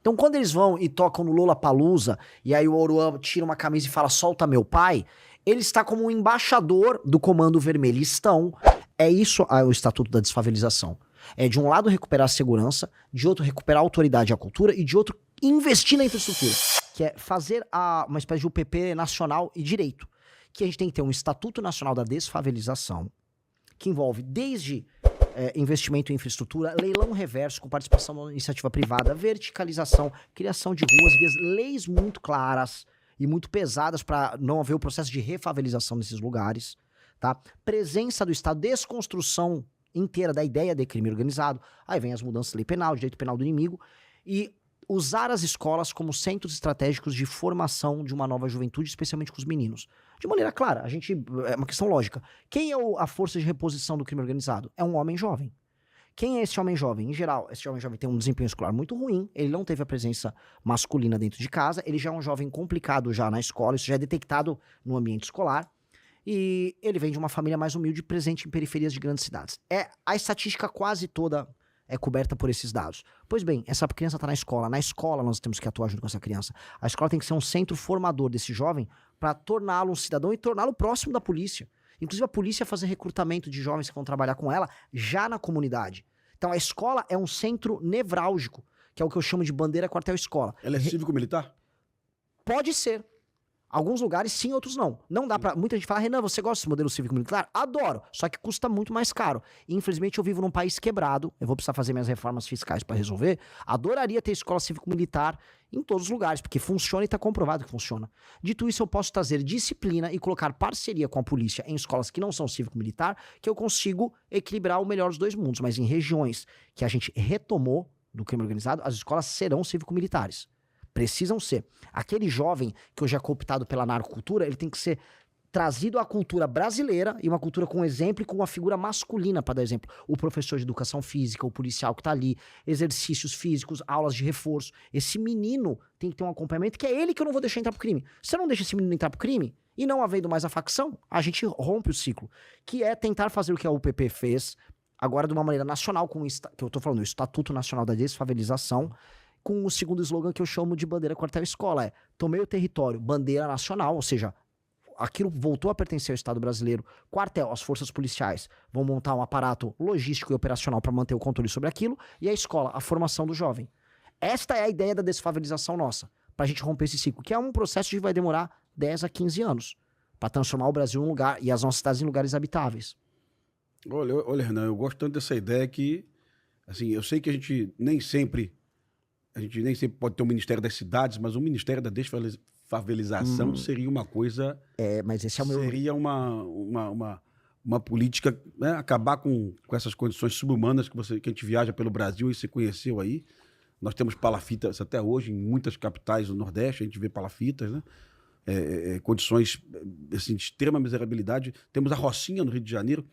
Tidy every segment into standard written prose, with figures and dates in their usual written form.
Então, quando eles vão e tocam no Lollapalooza, e aí o Oruan tira uma camisa e fala, solta meu pai, ele está como um embaixador do Comando Vermelho. Estão. É isso o Estatuto da Desfavelização. É de um lado recuperar a segurança, de outro recuperar a autoridade e a cultura, e de outro investir na infraestrutura. Que é fazer uma espécie de UPP nacional e direito. Que a gente tem que ter um Estatuto Nacional da Desfavelização, que envolve desde investimento em infraestrutura, leilão reverso com participação da iniciativa privada, verticalização, criação de ruas, vias, leis muito claras e muito pesadas para não haver o processo de refavelização nesses lugares, tá? Presença do Estado, desconstrução inteira da ideia de crime organizado, aí vem as mudanças da lei penal, direito penal do inimigo, e usar as escolas como centros estratégicos de formação de uma nova juventude, especialmente com os meninos. De maneira clara, é uma questão lógica. Quem é a força de reposição do crime organizado? É um homem jovem. Quem é esse homem jovem? Em geral, esse homem jovem tem um desempenho escolar muito ruim, ele não teve a presença masculina dentro de casa, ele já é um jovem complicado já na escola, isso já é detectado no ambiente escolar, e ele vem de uma família mais humilde, presente em periferias de grandes cidades. A estatística quase toda é coberta por esses dados. Pois bem, essa criança está na escola. Na escola nós temos que atuar junto com essa criança. A escola tem que ser um centro formador desse jovem para torná-lo um cidadão e torná-lo próximo da polícia. Inclusive a polícia fazer recrutamento de jovens que vão trabalhar com ela já na comunidade. Então a escola é um centro nevrálgico, que é o que eu chamo de bandeira quartel-escola. Ela é cívico-militar? Pode ser. Alguns lugares sim, outros não. Não dá pra... Muita gente fala, Renan, você gosta desse modelo cívico-militar? Adoro, só que custa muito mais caro. E, infelizmente, eu vivo num país quebrado, eu vou precisar fazer minhas reformas fiscais pra resolver. Adoraria ter escola cívico-militar em todos os lugares, porque funciona e tá comprovado que funciona. Dito isso, eu posso trazer disciplina e colocar parceria com a polícia em escolas que não são cívico-militar, que eu consigo equilibrar o melhor dos dois mundos. Mas em regiões que a gente retomou do crime organizado, as escolas serão cívico-militares. Precisam ser. Aquele jovem que hoje é cooptado pela narcocultura, ele tem que ser trazido à cultura brasileira e uma cultura com exemplo e com uma figura masculina, para dar exemplo. O professor de educação física, o policial que tá ali, exercícios físicos, aulas de reforço. Esse menino tem que ter um acompanhamento, que é ele que eu não vou deixar entrar pro crime. Se eu não deixo esse menino entrar pro crime, e não havendo mais a facção, a gente rompe o ciclo. Que é tentar fazer o que a UPP fez, agora de uma maneira nacional, que eu tô falando, o Estatuto Nacional da Desfavelização, com o segundo slogan que eu chamo de bandeira quartel-escola, tomei o território, bandeira nacional, ou seja, aquilo voltou a pertencer ao Estado brasileiro, quartel, as forças policiais vão montar um aparato logístico e operacional para manter o controle sobre aquilo, e a escola, a formação do jovem. Esta é a ideia da desfavelização nossa, pra gente romper esse ciclo, que é um processo que vai demorar 10 a 15 anos, para transformar o Brasil em um lugar, e as nossas cidades em lugares habitáveis. Olha, Renan, eu gosto tanto dessa ideia que, assim, eu sei que a gente nem sempre pode ter um Ministério das Cidades, mas o Ministério da Desfavelização seria uma coisa... Mas esse é o meu... Seria uma política, né, acabar com essas condições subhumanas que a gente viaja pelo Brasil e se conheceu aí. Nós temos palafitas até hoje, em muitas capitais do Nordeste, a gente vê palafitas, né? Condições assim, de extrema miserabilidade. Temos a Rocinha, no Rio de Janeiro.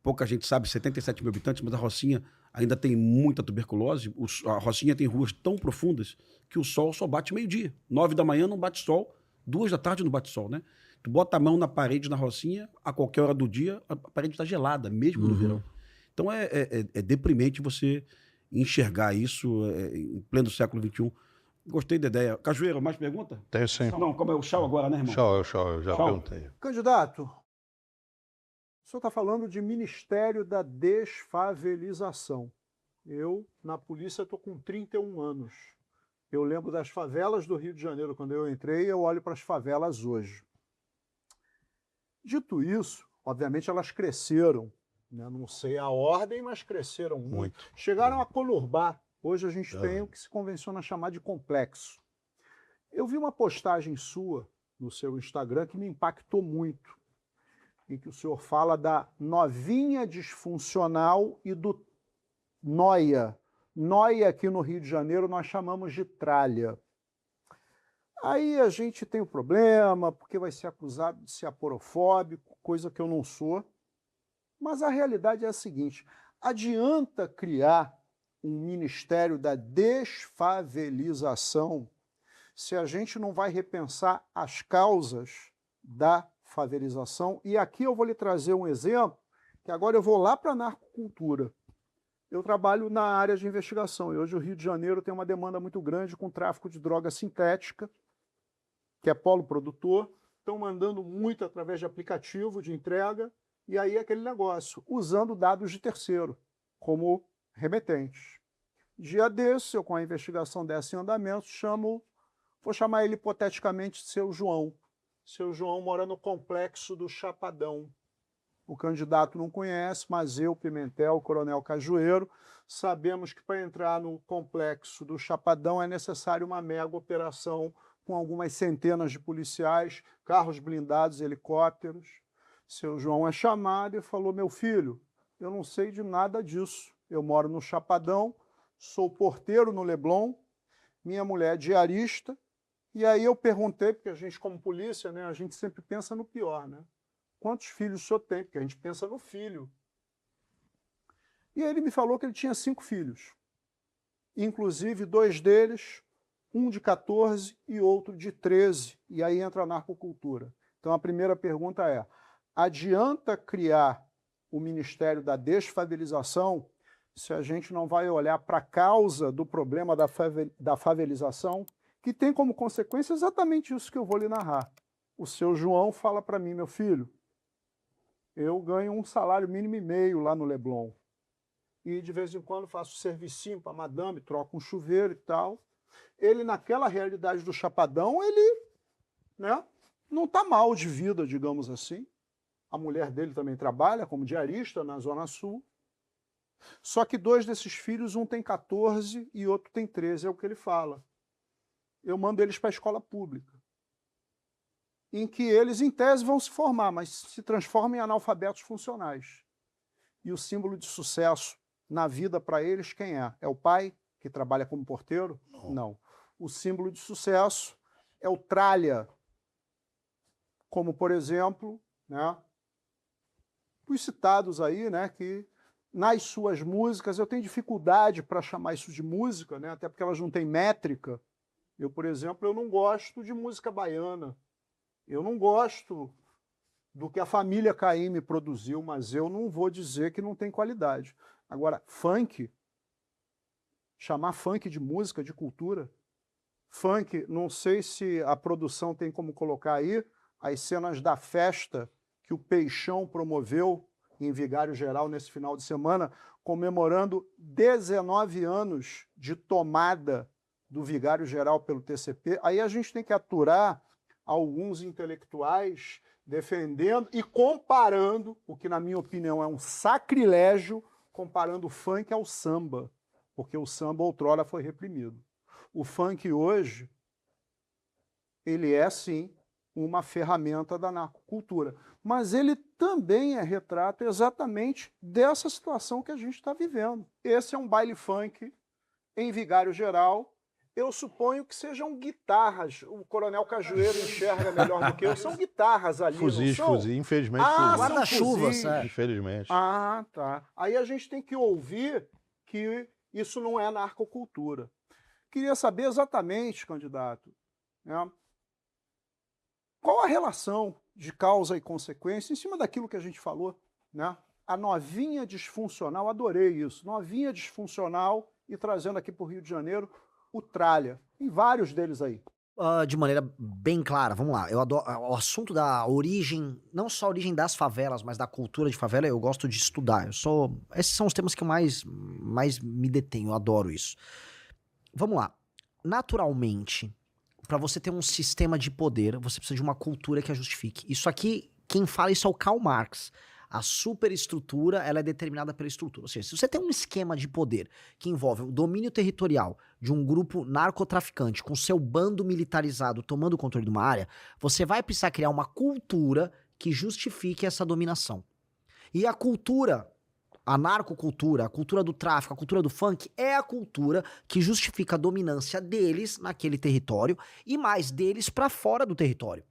Pouca gente sabe, 77 mil habitantes, mas a Rocinha ainda tem muita tuberculose. A Rocinha tem ruas tão profundas que o sol só bate meio-dia. 9 da manhã não bate sol, 2 da tarde não bate sol, né? Tu bota a mão na parede na Rocinha, a qualquer hora do dia, a parede está gelada, mesmo no verão. Então é deprimente você enxergar isso em pleno século XXI. Gostei da ideia. Cajueiro, mais pergunta? Tenho sim. Não, como é o chau agora, né, irmão? Chau, eu já perguntei. Candidato, o senhor está falando de Ministério da Desfavelização. Eu, na polícia, estou com 31 anos. Eu lembro das favelas do Rio de Janeiro quando eu entrei e eu olho para as favelas hoje. Dito isso, obviamente elas cresceram, né? Não sei a ordem, mas cresceram muito. Chegaram a conurbar. Hoje a gente tem o que se convenciona chamar de complexo. Eu vi uma postagem sua no seu Instagram que me impactou muito, em que o senhor fala da novinha disfuncional e do noia. Noia aqui no Rio de Janeiro nós chamamos de tralha. Aí a gente tem o problema, porque vai ser acusado de ser aporofóbico, coisa que eu não sou. Mas a realidade é a seguinte, adianta criar um Ministério da Desfavelização se a gente não vai repensar as causas da favelização? E aqui eu vou lhe trazer um exemplo, que agora eu vou lá para a narcocultura. Eu trabalho na área de investigação e hoje o Rio de Janeiro tem uma demanda muito grande com tráfico de droga sintética, que é polo produtor. Estão mandando muito através de aplicativo de entrega e aí aquele negócio, usando dados de terceiro, como remetentes. Dia desse, eu com a investigação dessa em andamento, vou chamar ele hipoteticamente de Seu João. Seu João mora no complexo do Chapadão. O candidato não conhece, mas eu, Pimentel, o Coronel Cajueiro, sabemos que para entrar no complexo do Chapadão é necessário uma mega operação com algumas centenas de policiais, carros blindados, helicópteros. Seu João é chamado e falou: meu filho, eu não sei de nada disso. Eu moro no Chapadão, sou porteiro no Leblon, minha mulher é diarista. E aí eu perguntei, porque a gente como polícia, né, a gente sempre pensa no pior, né? Quantos filhos o senhor tem? Porque a gente pensa no filho. E ele me falou que ele tinha 5 filhos. Inclusive 2 deles, um de 14 e outro de 13. E aí entra a narcocultura. Então a primeira pergunta é: adianta criar o Ministério da Desfavelização se a gente não vai olhar para a causa do problema da favelização, que tem como consequência exatamente isso que eu vou lhe narrar. O seu João fala para mim: meu filho, eu ganho um salário mínimo e meio lá no Leblon. E de vez em quando faço servicinho para madame, troco um chuveiro e tal. Ele, naquela realidade do Chapadão, ele, né, não está mal de vida, digamos assim. A mulher dele também trabalha como diarista na Zona Sul. Só que 2 desses filhos, um tem 14 e outro tem 13, é o que ele fala. Eu mando eles para a escola pública, em que eles, em tese, vão se formar, mas se transformam em analfabetos funcionais. E o símbolo de sucesso na vida para eles, quem é? É o pai, que trabalha como porteiro? Não. O símbolo de sucesso é o tralha, como, por exemplo, né, os citados aí, né, que nas suas músicas, eu tenho dificuldade para chamar isso de música, né, até porque elas não têm métrica. Eu, por exemplo, eu não gosto de música baiana. Eu não gosto do que a família Caymmi produziu, mas eu não vou dizer que não tem qualidade. Agora, funk, chamar funk de música, de cultura, funk, não sei se a produção tem como colocar aí as cenas da festa que o Peixão promoveu em Vigário Geral nesse final de semana, comemorando 19 anos de tomada do Vigário Geral pelo TCP. Aí a gente tem que aturar alguns intelectuais defendendo e comparando, o que na minha opinião é um sacrilégio, comparando o funk ao samba, porque o samba outrora foi reprimido. O funk hoje, ele é sim uma ferramenta da narcocultura, mas ele também é retrato exatamente dessa situação que a gente está vivendo. Esse é um baile funk em Vigário Geral. Eu suponho que sejam guitarras. O Coronel Cajueiro enxerga melhor do que eu. São guitarras ali, Fuzis, não são? fuzis, infelizmente Ah, fuzis. Guarda-chuva, sério. Infelizmente. Ah, tá. Aí a gente tem que ouvir que isso não é narcocultura. Queria saber exatamente, candidato, né, qual a relação de causa e consequência em cima daquilo que a gente falou, né? A novinha disfuncional, adorei isso, novinha disfuncional, e trazendo aqui para o Rio de Janeiro o tralha. Tem vários deles aí. De maneira bem clara, vamos lá. Eu adoro o assunto da origem, não só a origem das favelas, mas da cultura de favela, eu gosto de estudar. Esses são os temas que eu mais me detenho, eu adoro isso. Vamos lá. Naturalmente, para você ter um sistema de poder, você precisa de uma cultura que a justifique. Isso aqui, quem fala isso é o Karl Marx. A superestrutura, ela é determinada pela estrutura. Ou seja, se você tem um esquema de poder que envolve o domínio territorial de um grupo narcotraficante com seu bando militarizado tomando o controle de uma área, você vai precisar criar uma cultura que justifique essa dominação. E a cultura, a narcocultura, a cultura do tráfico, a cultura do funk, é a cultura que justifica a dominância deles naquele território e mais deles para fora do território.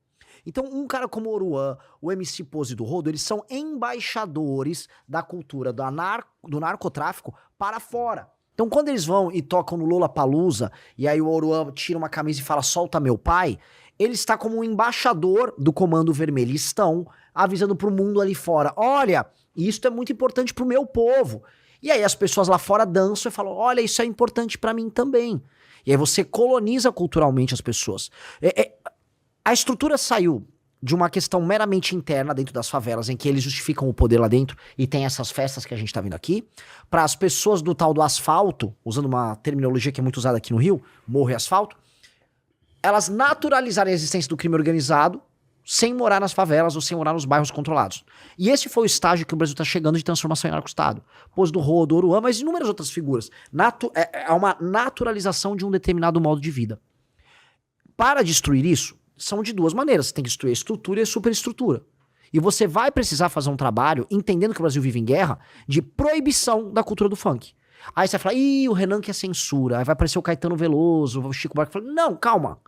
Então, um cara como o Oruan, o MC Pose do Rodo, eles são embaixadores da cultura do narcotráfico para fora. Então, quando eles vão e tocam no Lollapalooza, e aí o Oruan tira uma camisa e fala, solta meu pai, ele está como um embaixador do Comando Vermelho. Estão avisando para o mundo ali fora, olha, isso é muito importante para o meu povo. E aí as pessoas lá fora dançam e falam, olha, isso é importante pra mim também. E aí você coloniza culturalmente as pessoas. A estrutura saiu de uma questão meramente interna dentro das favelas, em que eles justificam o poder lá dentro e tem essas festas que a gente tá vendo aqui, para as pessoas do tal do asfalto, usando uma terminologia que é muito usada aqui no Rio, morro e asfalto, elas naturalizarem a existência do crime organizado sem morar nas favelas ou sem morar nos bairros controlados. E esse foi o estágio que o Brasil está chegando de transformação em narco-estado. Pôs do Rodo, Oruan, mas inúmeras outras figuras. É uma naturalização de um determinado modo de vida. Para destruir isso, são de duas maneiras. Você tem que destruir a estrutura e a superestrutura. E você vai precisar fazer um trabalho, entendendo que o Brasil vive em guerra, de proibição da cultura do funk. Aí você vai falar, ih, o Renan que é censura. Aí vai aparecer o Caetano Veloso, o Chico Buarque. Não, calma.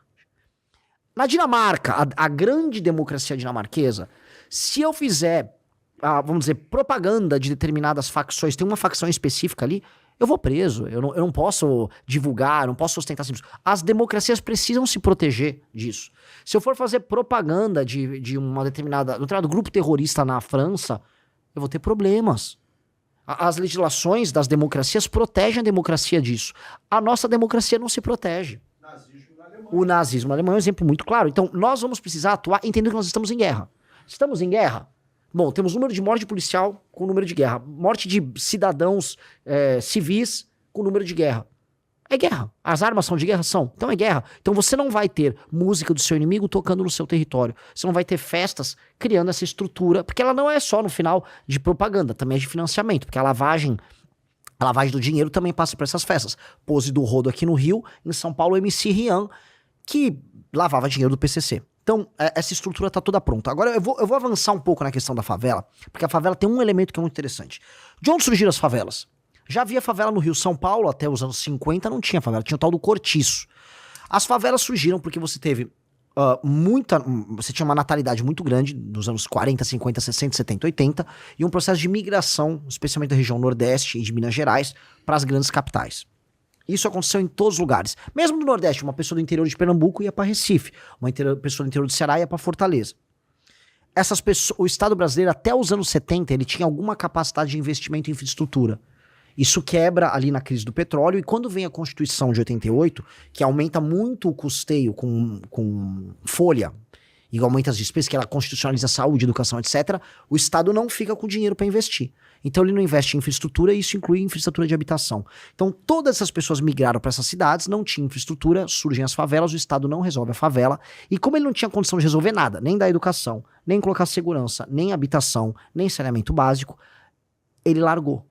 Na Dinamarca, a grande democracia dinamarquesa, se eu fizer, vamos dizer, propaganda de determinadas facções, tem uma facção específica ali, eu vou preso. Eu não posso divulgar, não posso sustentar isso. As democracias precisam se proteger disso. Se eu for fazer propaganda de um determinado grupo terrorista na França, eu vou ter problemas. As legislações das democracias protegem a democracia disso. A nossa democracia não se protege. O nazismo na Alemanha é um exemplo muito claro. Então, nós vamos precisar atuar entendendo que nós estamos em guerra. Estamos em guerra? Bom, temos número de morte policial com número de guerra. Morte de cidadãos civis com número de guerra. É guerra. As armas são de guerra? São. Então é guerra. Então você não vai ter música do seu inimigo tocando no seu território. Você não vai ter festas criando essa estrutura. Porque ela não é só, no final, de propaganda. Também é de financiamento. Porque a lavagem do dinheiro também passa por essas festas. Pose do Rodo aqui no Rio. Em São Paulo, o MC Rian, que lavava dinheiro do PCC. Então, essa estrutura tá toda pronta. Agora, eu vou avançar um pouco na questão da favela, porque a favela tem um elemento que é muito interessante. De onde surgiram as favelas? Já havia favela no Rio. São Paulo, até os anos 50, não tinha favela. Tinha o tal do cortiço. As favelas surgiram porque você teve você tinha uma natalidade muito grande nos anos 40, 50, 60, 70, 80, e um processo de migração, especialmente da região Nordeste e de Minas Gerais, para as grandes capitais. Isso aconteceu em todos os lugares. Mesmo no Nordeste, uma pessoa do interior de Pernambuco ia para Recife, uma pessoa do interior do Ceará ia para Fortaleza. O Estado brasileiro, até os anos 70, ele tinha alguma capacidade de investimento em infraestrutura. Isso quebra ali na crise do petróleo, e quando vem a Constituição de 88, que aumenta muito o custeio com folha, e aumenta as despesas, que ela constitucionaliza saúde, educação, etc., o Estado não fica com dinheiro para investir. Então ele não investe em infraestrutura, e isso inclui infraestrutura de habitação. Então todas essas pessoas migraram para essas cidades, não tinha infraestrutura, surgem as favelas, o Estado não resolve a favela, e como ele não tinha condição de resolver nada, nem da educação, nem colocar segurança, nem habitação, nem saneamento básico, ele largou.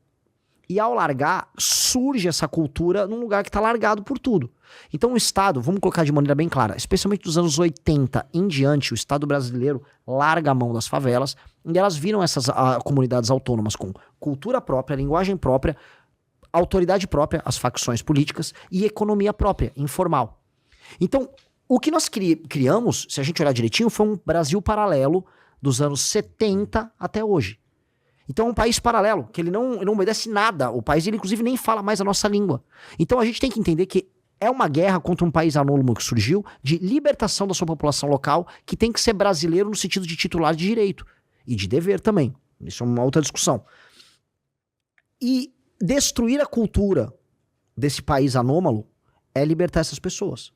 E ao largar, surge essa cultura num lugar que está largado por tudo. Então o Estado, vamos colocar de maneira bem clara, especialmente dos anos 80 em diante, o Estado brasileiro larga a mão das favelas, e elas viram essas comunidades autônomas com cultura própria, linguagem própria, autoridade própria, as facções políticas, e economia própria, informal. Então, o que nós criamos, se a gente olhar direitinho, foi um Brasil paralelo dos anos 70 até hoje. Então é um país paralelo, que ele não obedece nada. O país, ele inclusive nem fala mais a nossa língua. Então a gente tem que entender que é uma guerra contra um país anônimo que surgiu, de libertação da sua população local, que tem que ser brasileiro no sentido de titular de direito. E de dever também. Isso é uma outra discussão. E destruir a cultura desse país anômalo é libertar essas pessoas.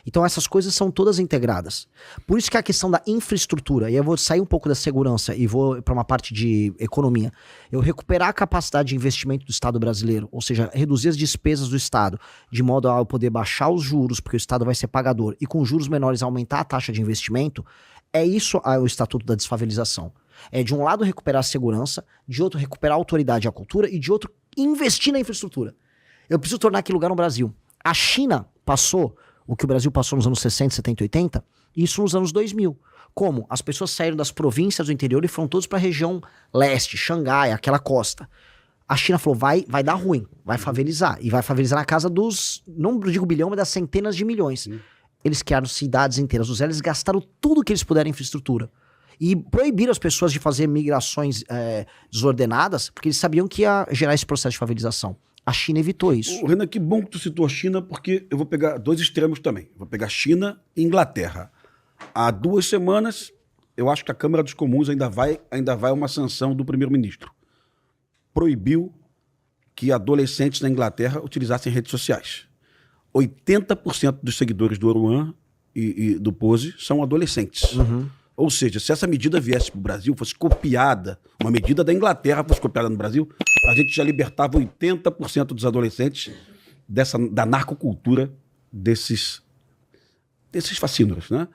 Então essas coisas são todas integradas. Por isso que a questão da infraestrutura, e eu vou sair um pouco da segurança e vou para uma parte de economia, eu recuperar a capacidade de investimento do Estado brasileiro, ou seja, reduzir as despesas do Estado, de modo a eu poder baixar os juros, porque o Estado vai ser pagador, e com juros menores aumentar a taxa de investimento, é isso o Estatuto da Desfavelização. É de um lado recuperar a segurança, de outro recuperar a autoridade e a cultura, e de outro investir na infraestrutura. Eu preciso tornar aquele lugar no Brasil. A China passou o que o Brasil passou nos anos 60, 70, 80, e isso nos anos 2000. Como? As pessoas saíram das províncias do interior e foram todos para a região leste, Xangai, aquela costa. A China falou, vai dar ruim, vai favelizar. E vai favelizar na casa dos, não digo bilhão, mas das centenas de milhões. Eles criaram cidades inteiras do zero, eles gastaram tudo que eles puderam em infraestrutura. E proibiram as pessoas de fazer migrações desordenadas, porque eles sabiam que ia gerar esse processo de favelização. A China evitou isso. Renan, que bom que tu citou a China, porque eu vou pegar dois extremos também. Eu vou pegar China e Inglaterra. Há 2 semanas, eu acho que a Câmara dos Comuns ainda vai uma sanção do primeiro-ministro. Proibiu que adolescentes na Inglaterra utilizassem redes sociais. 80% dos seguidores do Oruan e do Pose são adolescentes. Ou seja, se essa medida viesse para o Brasil, fosse copiada, uma medida da Inglaterra fosse copiada no Brasil, a gente já libertava 80% dos adolescentes da narcocultura desses fascínoros, né?